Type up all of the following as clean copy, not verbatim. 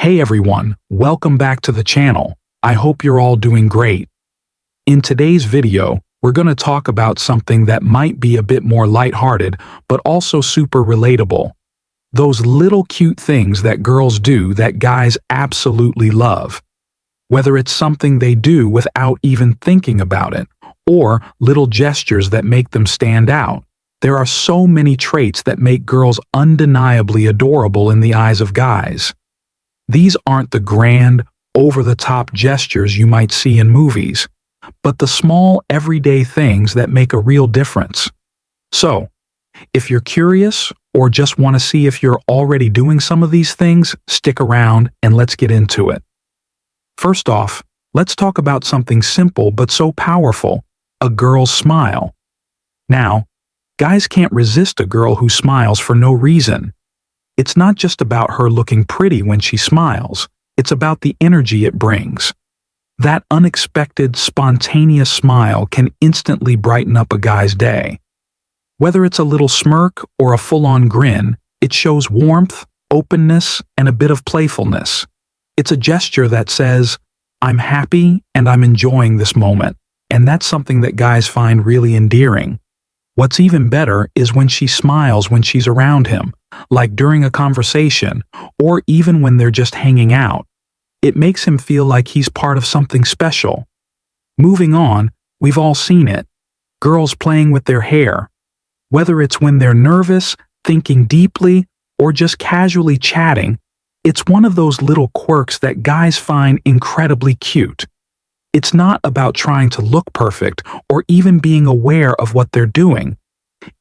Hey everyone, welcome back to the channel. I hope you're all doing great. In today's video, we're going to talk about something that might be a bit more lighthearted, but also super relatable. Those little cute things that girls do that guys absolutely love. Whether it's something they do without even thinking about it, or little gestures that make them stand out. There are so many traits that make girls undeniably adorable in the eyes of guys. These aren't the grand, over-the-top gestures you might see in movies, but the small, everyday things that make a real difference. So, if you're curious or just want to see if you're already doing some of these things, stick around and let's get into it. First off, let's talk about something simple but so powerful, a girl's smile. Now, guys can't resist a girl who smiles for no reason. It's not just about her looking pretty when she smiles, it's about the energy it brings. That unexpected, spontaneous smile can instantly brighten up a guy's day. Whether it's a little smirk or a full-on grin, it shows warmth, openness, and a bit of playfulness. It's a gesture that says, "I'm happy and I'm enjoying this moment," and that's something that guys find really endearing. What's even better is when she smiles when she's around him, like during a conversation, or even when they're just hanging out. It makes him feel like he's part of something special. Moving on, we've all seen it. Girls playing with their hair. Whether it's when they're nervous, thinking deeply, or just casually chatting, it's one of those little quirks that guys find incredibly cute. It's not about trying to look perfect or even being aware of what they're doing.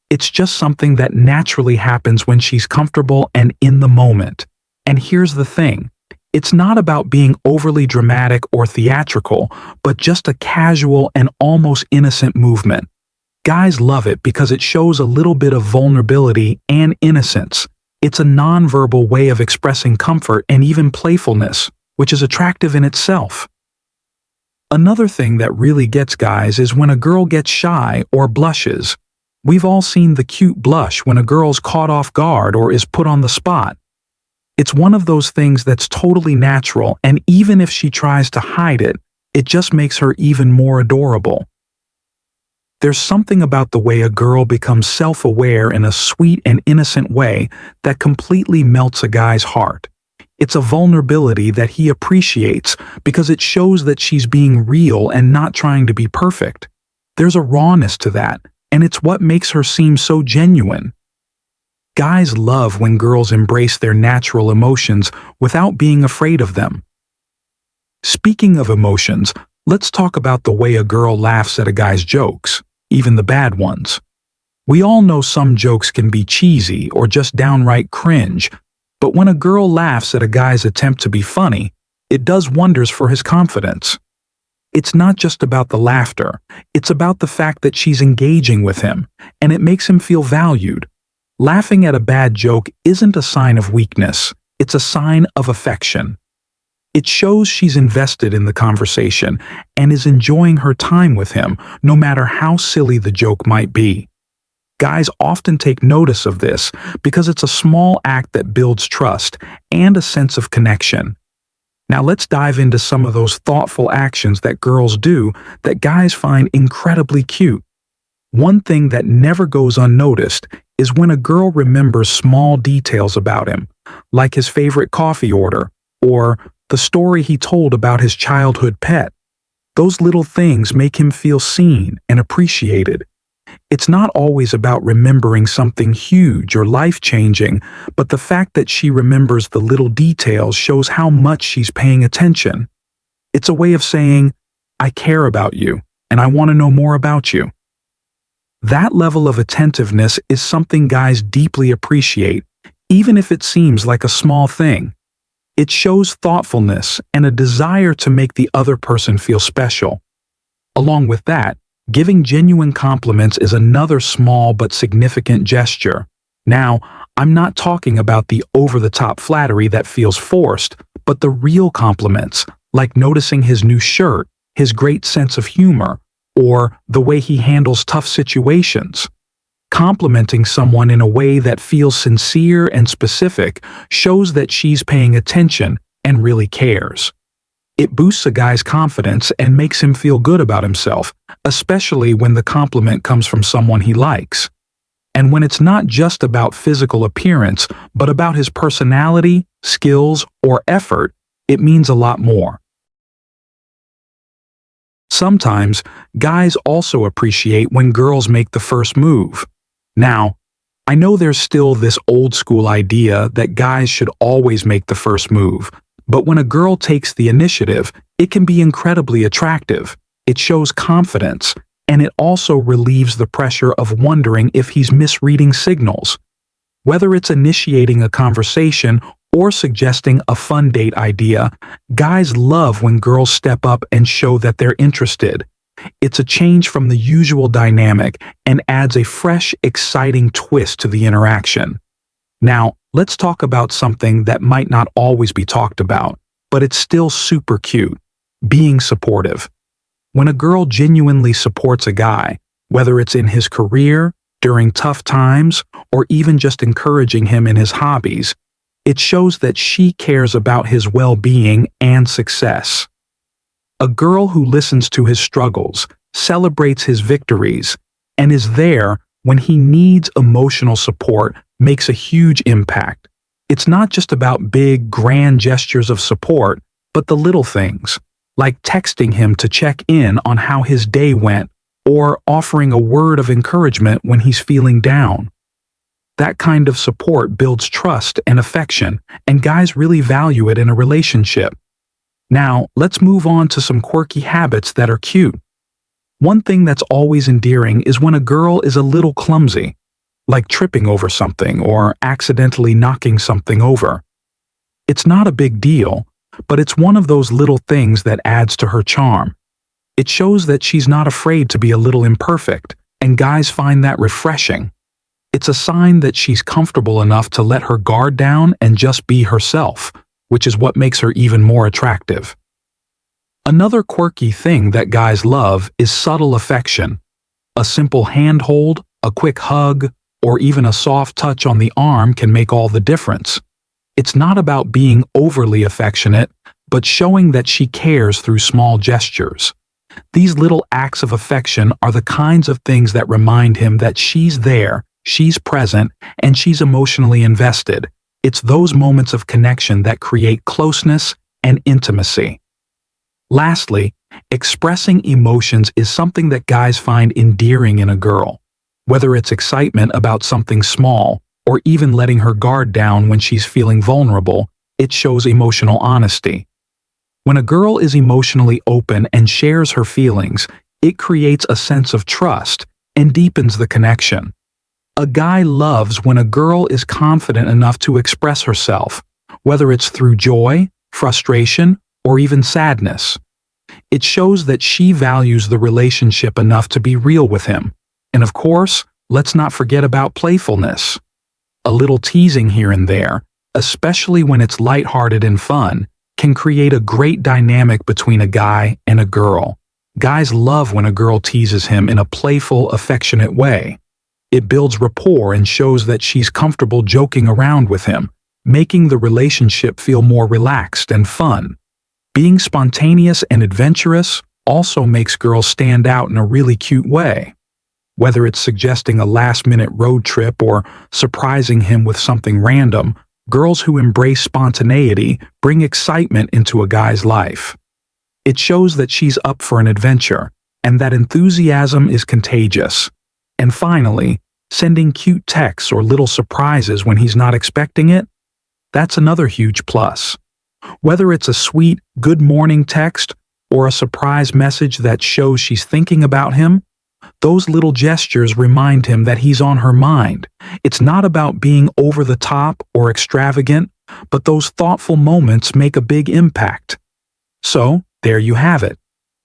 It's just something that naturally happens when she's comfortable and in the moment. And here's the thing. It's not about being overly dramatic or theatrical, but just a casual and almost innocent movement. Guys love it because it shows a little bit of vulnerability and innocence. It's a nonverbal way of expressing comfort and even playfulness, which is attractive in itself. Another thing that really gets guys is when a girl gets shy or blushes. We've all seen the cute blush when a girl's caught off guard or is put on the spot. It's one of those things that's totally natural, and even if she tries to hide it, it just makes her even more adorable. There's something about the way a girl becomes self-aware in a sweet and innocent way that completely melts a guy's heart. It's a vulnerability that he appreciates because it shows that she's being real and not trying to be perfect. There's a rawness to that, and it's what makes her seem so genuine. Guys love when girls embrace their natural emotions without being afraid of them. Speaking of emotions, let's talk about the way a girl laughs at a guy's jokes, even the bad ones. We all know some jokes can be cheesy or just downright cringe, but when a girl laughs at a guy's attempt to be funny, it does wonders for his confidence. It's not just about the laughter, it's about the fact that she's engaging with him, and it makes him feel valued. Laughing at a bad joke isn't a sign of weakness, it's a sign of affection. It shows she's invested in the conversation and is enjoying her time with him, no matter how silly the joke might be. Guys often take notice of this because it's a small act that builds trust and a sense of connection. Now let's dive into some of those thoughtful actions that girls do that guys find incredibly cute. One thing that never goes unnoticed is when a girl remembers small details about him, like his favorite coffee order or the story he told about his childhood pet. Those little things make him feel seen and appreciated. It's not always about remembering something huge or life-changing, but the fact that she remembers the little details shows how much she's paying attention. It's a way of saying, "I care about you, and I want to know more about you." That level of attentiveness is something guys deeply appreciate, even if it seems like a small thing. It shows thoughtfulness and a desire to make the other person feel special. Along with that, giving genuine compliments is another small but significant gesture. Now, I'm not talking about the over-the-top flattery that feels forced, but the real compliments, like noticing his new shirt, his great sense of humor, or the way he handles tough situations. Complimenting someone in a way that feels sincere and specific shows that she's paying attention and really cares. It boosts a guy's confidence and makes him feel good about himself, especially when the compliment comes from someone he likes. And when it's not just about physical appearance, but about his personality, skills, or effort, it means a lot more. Sometimes, guys also appreciate when girls make the first move. Now, I know there's still this old school idea that guys should always make the first move, but when a girl takes the initiative, it can be incredibly attractive. It shows confidence, and it also relieves the pressure of wondering if he's misreading signals. Whether it's initiating a conversation or suggesting a fun date idea, guys love when girls step up and show that they're interested. It's a change from the usual dynamic and adds a fresh, exciting twist to the interaction. Now, let's talk about something that might not always be talked about, but it's still super cute: being supportive. When a girl genuinely supports a guy, whether it's in his career, during tough times, or even just encouraging him in his hobbies, it shows that she cares about his well-being and success. A girl who listens to his struggles, celebrates his victories, and is there when he needs emotional support makes a huge impact. It's not just about big, grand gestures of support, but the little things, like texting him to check in on how his day went, or offering a word of encouragement when he's feeling down. That kind of support builds trust and affection, and guys really value it in a relationship. Now, let's move on to some quirky habits that are cute. One thing that's always endearing is when a girl is a little clumsy, like tripping over something or accidentally knocking something over. It's not a big deal, but it's one of those little things that adds to her charm. It shows that she's not afraid to be a little imperfect, and guys find that refreshing. It's a sign that she's comfortable enough to let her guard down and just be herself, which is what makes her even more attractive. Another quirky thing that guys love is subtle affection. A simple handhold, a quick hug, or even a soft touch on the arm can make all the difference. It's not about being overly affectionate, but showing that she cares through small gestures. These little acts of affection are the kinds of things that remind him that she's there, she's present, and she's emotionally invested. It's those moments of connection that create closeness and intimacy. Lastly, expressing emotions is something that guys find endearing in a girl. Whether it's excitement about something small, or even letting her guard down when she's feeling vulnerable, it shows emotional honesty. When a girl is emotionally open and shares her feelings, it creates a sense of trust and deepens the connection. A guy loves when a girl is confident enough to express herself, whether it's through joy, frustration, or even sadness. It shows that she values the relationship enough to be real with him. And of course, let's not forget about playfulness. A little teasing here and there, especially when it's lighthearted and fun, can create a great dynamic between a guy and a girl. Guys love when a girl teases him in a playful, affectionate way. It builds rapport and shows that she's comfortable joking around with him, making the relationship feel more relaxed and fun. Being spontaneous and adventurous also makes girls stand out in a really cute way. Whether it's suggesting a last-minute road trip or surprising him with something random, girls who embrace spontaneity bring excitement into a guy's life. It shows that she's up for an adventure, and that enthusiasm is contagious. And finally, sending cute texts or little surprises when he's not expecting it, that's another huge plus. Whether it's a sweet good morning text or a surprise message that shows she's thinking about him, those little gestures remind him that he's on her mind. It's not about being over the top or extravagant, but those thoughtful moments make a big impact. So, there you have it.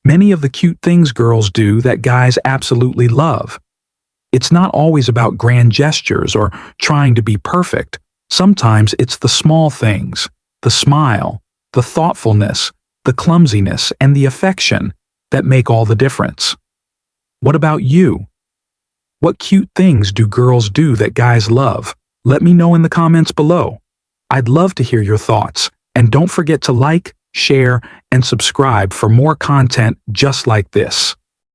Many of the cute things girls do that guys absolutely love. It's not always about grand gestures or trying to be perfect. Sometimes it's the small things, the smile, the thoughtfulness, the clumsiness, and the affection that make all the difference. What about you? What cute things do girls do that guys love? Let me know in the comments below. I'd love to hear your thoughts, And don't forget to like, share, and subscribe for more content just like this.